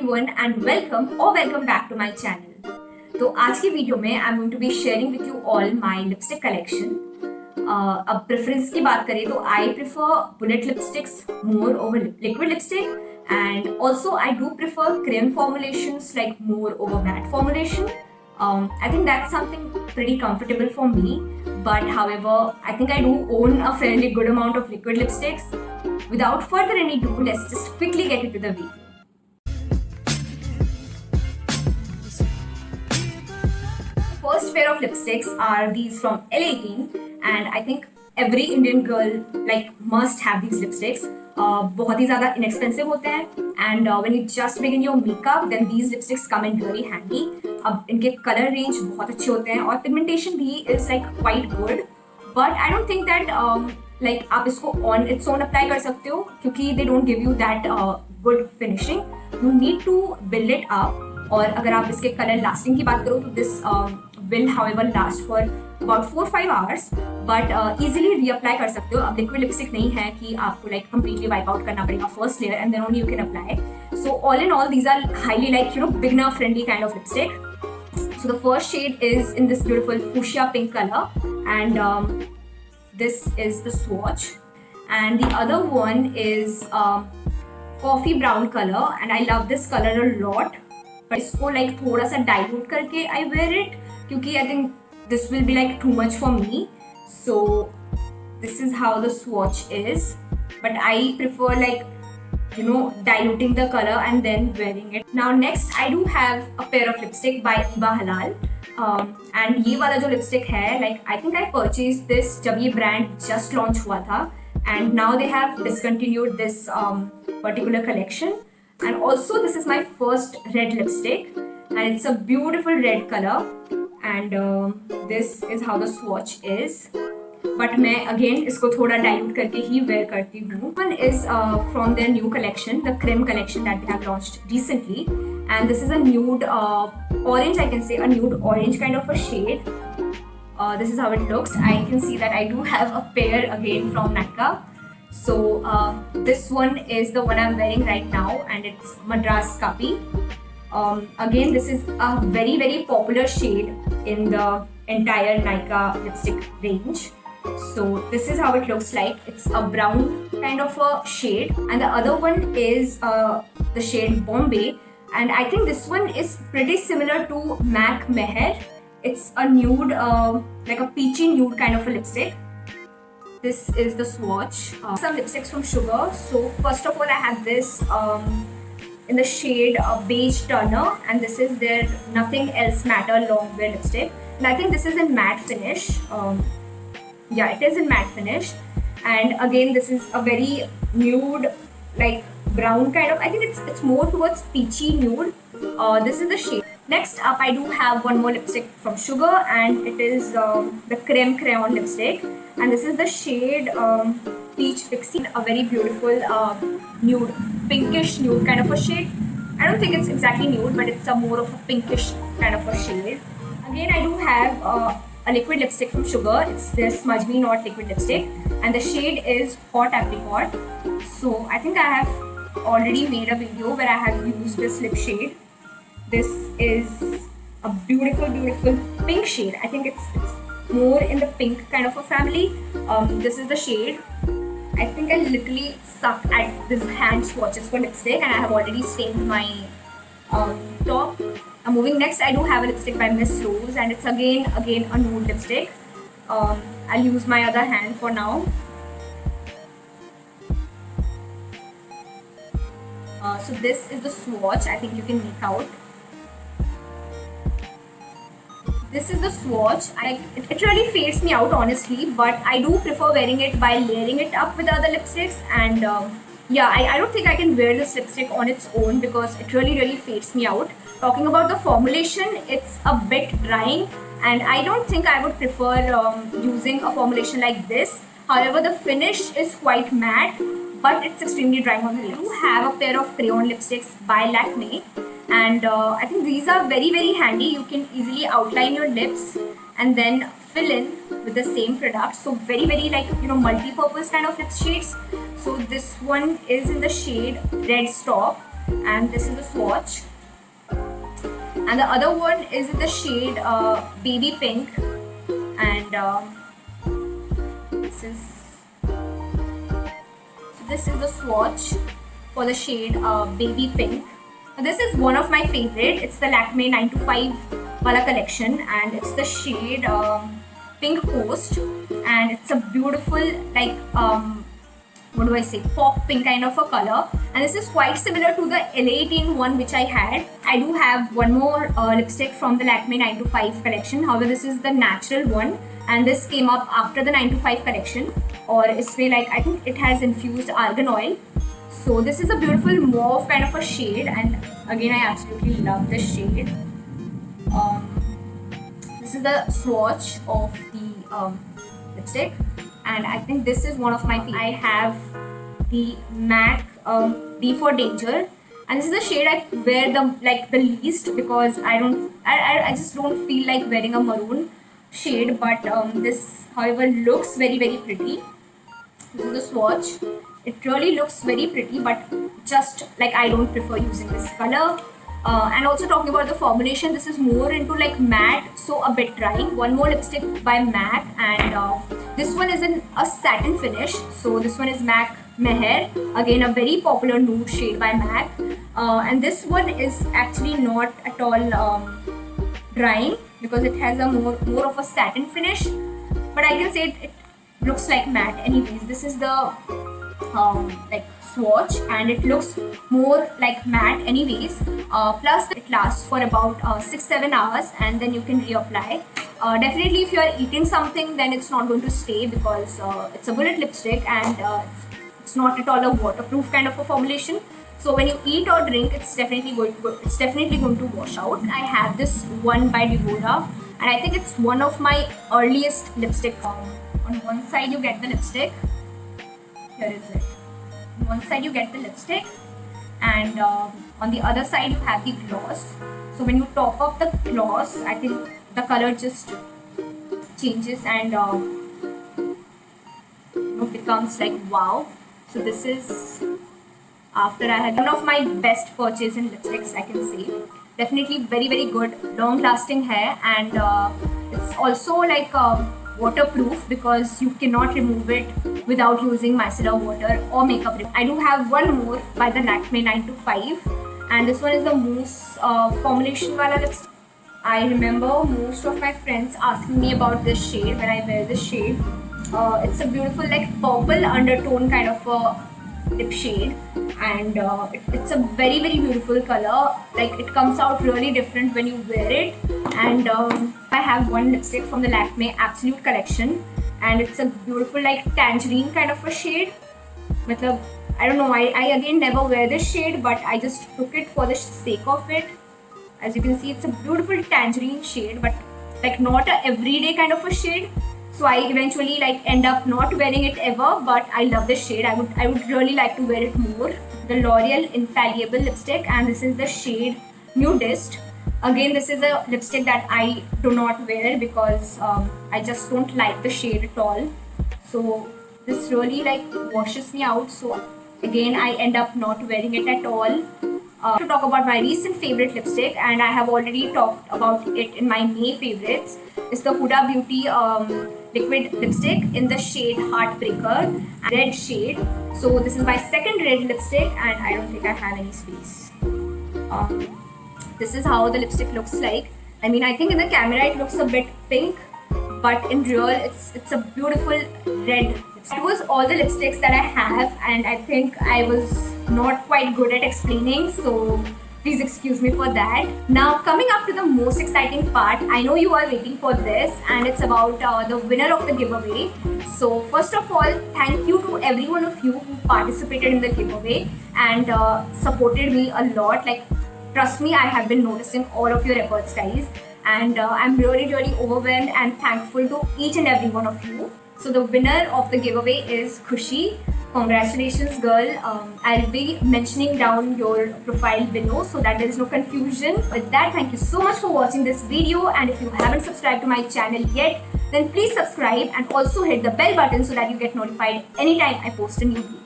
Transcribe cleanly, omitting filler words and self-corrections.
everyone and welcome back to my channel. तो आज की वीडियो में I am going to be sharing with you all my lipstick collection. अब preference की बात करें तो I prefer bullet lipsticks more over liquid lipstick and also I do prefer cream formulations like more over matte formulation. I think that's something pretty comfortable for me, but however I think I do own a fairly good amount of liquid lipsticks. Without further ado, let's just quickly get into the video. First pair of lipsticks are these from elle18 and I think every Indian girl like must have these lipsticks. बहुत ही ज़्यादा inexpensive होते हैं and when you just begin your makeup then these lipsticks come in really handy. अब इनके color range बहुत अच्छे होते हैं और pigmentation भी is like quite good, but I don't think that like आप इसको on its own apply कर सकते हो क्योंकि they don't give you that good finishing. You need to build it up. और अगर आप इसके कलर लास्टिंग की बात करो तो this will however last for about 4-5 hours, but easily reapply कर सकते हो. अब लिक्विड लिपस्टिक नहीं है कि आपको like completely wipe out करना पड़ेगा first layer and then only you can apply. So all in all these are highly like beginner friendly kind of lipstick. So the first shade is in this beautiful fuchsia pink color and this is the swatch, and the other one is coffee brown color and I love this color a lot. But इसको like थोड़ा सा dilute करके I wear it क्योंकि I think this will be like too much for me. So this is how the swatch is, but I prefer like diluting the color and then wearing it. Now next I do have a pair of lipstick by halal and ये वाला जो lipstick है like I think I purchased this जब ये brand just launch हुआ था and now they have discontinued this particular collection. And also this is my first red lipstick and it's a beautiful red color and this is how the swatch is, but मैं again इसको थोड़ा dilute करके ही wear करती हूँ. One is from their new collection, the creme collection that they have launched recently, and this is a nude orange, I can say a nude orange kind of a shade. This is how it looks. I can see that I do have a pair again from Nykaa. So this one is the one I'm wearing right now and it's Madras kaapi. Again this is a very popular shade in the entire Nykaa lipstick range. So this is how it looks like. It's a brown kind of a shade and the other one is the shade Bombae, and I think this one is pretty similar to 𝐋𝐢𝐤𝐬𝐭𝐢𝐤. It's a nude like a peachy nude kind of a lipstick. This is the swatch. Some lipsticks from Sugar. So first of all I have this in the shade beige turner and this is their Nothing Else Matter longwear lipstick and I think this is in matte finish. Yeah, it is in matte finish and again this is a very nude like brown kind of, I think it's more towards peachy nude. This is the shade. Next up I do have one more lipstick from Sugar and it is the creme crayon lipstick and this is the shade peach pixie, a very beautiful nude, pinkish nude kind of a shade. I don't think it's exactly nude but it's a more of a pinkish kind of a shade. Again I do have a liquid lipstick from Sugar. It's their Smudge Me Not liquid lipstick and the shade is hot apricot. So I think I have already made a video where I have used this lip shade. This is a beautiful pink shade. I think it's more in the pink kind of a family. This is the shade. I think I literally suck at this hand swatches for lipstick and I have already stained my top. Moving next I do have a lipstick by Miss Rose and it's again a nude lipstick. I'll use my other hand for now. So this is the swatch, I think you can make out. This is the swatch. It really fades me out honestly, but I do prefer wearing it by layering it up with other lipsticks and yeah, I don't think I can wear this lipstick on its own because it really fades me out. Talking about the formulation, it's a bit drying and I don't think I would prefer using a formulation like this. However, the finish is quite matte but it's extremely drying on the lips. I do have a pair of crayon lipsticks by Lakme and I think these are very handy. You can easily outline your lips and then fill in with the same product. So very like multi-purpose kind of lip shades. So this one is in the shade Red Stop and this is the swatch. And the other one is in the shade baby pink, and this is the swatch for the shade baby pink. This is one of my favorite. It's the Lakme 925 wala collection, and it's the shade pink post, and it's a beautiful like what do I say, pop pink kind of a color, and this is quite similar to the elle18 one which I had. I do have one more lipstick from the Lakme 925 collection. However, this is the natural one, and this came up after the 925 collection, or it's like I think it has infused argan oil. So this is a beautiful mauve kind of a shade, and again I absolutely love this shade. This is the swatch of the lipstick, and I think this is one of my favorites. I have the MAC D for Danger, and this is the shade I wear the least, because I just don't feel like wearing a maroon shade, but this however looks very pretty. This is the swatch. It really looks very pretty, but just like I don't prefer using this color. And also talking about the formulation, this is more into like matte, so a bit dry. One more lipstick by MAC, and this one is in a satin finish. So this one is MAC Meher, again a very popular nude shade by MAC. And this one is actually not at all drying, because it has a more of a satin finish, but I can say it looks like matte. Anyways, this is the like swatch, and it looks more like matte anyways. Plus it lasts for about 6-7 hours, and then you can reapply. Definitely if you are eating something, then it's not going to stay, because it's a bullet lipstick, and it's not at all a waterproof kind of a formulation. So when you eat or drink, it's definitely going to wash out. I have this one by Debora, and I think it's one of my earliest lipstick. On one side you get the lipstick. Here is it. On one side you get the lipstick, and on the other side you have the gloss. So when you top up the gloss, I think the color just changes and becomes like wow. So this is after I had one of my best purchase in lipsticks, I can say. Definitely very good, long lasting hair, and it's also like waterproof, because you cannot remove it without using micellar water or makeup. I do have one more by the Lakme 925, and this one is the mousse formulation wala lipstick. I remember most of my friends asking me about this shade when I wear this shade. It's a beautiful like purple undertone kind of a lip shade, and it's a very beautiful color. Like it comes out really different when you wear it. And I have one lipstick from the Lakme Absolute collection, and it's a beautiful like tangerine kind of a shade. Matlab, I don't know, I again never wear this shade, but I just took it for the sake of it. As you can see, it's a beautiful tangerine shade, but like not a everyday kind of a shade. So I eventually like end up not wearing it ever, but I love this shade. I would really like to wear it more. The L'Oreal Infallible lipstick, and this is the shade Nudist. Again, this is a lipstick that I do not wear, because I just don't like the shade at all. So this really like washes me out. So again, I end up not wearing it at all. To talk about my recent favorite lipstick, and I have already talked about it in my May favorites, is the Huda Beauty liquid lipstick in the shade Heartbreaker, red shade. So this is my second red lipstick, and I don't think I have any space. This is how the lipstick looks like. I mean, I think in the camera it looks a bit pink, but in real it's a beautiful red. That was all the lipsticks that I have, and I think I was not quite good at explaining, so please excuse me for that. Now coming up to the most exciting part, I know you are waiting for this, and it's about the winner of the giveaway. So first of all, thank you to every one of you who participated in the giveaway and supported me a lot. Like, trust me, I have been noticing all of your efforts, guys, and I'm really overwhelmed and thankful to each and every one of you. So the winner of the giveaway is 𝐋𝐢𝐩𝐤𝐿. Congratulations, girl. I'll be mentioning down your profile below so that there is no confusion. With that, thank you so much for watching this video, and if you haven't subscribed to my channel yet, then please subscribe and also hit the bell button so that you get notified anytime I post a new video.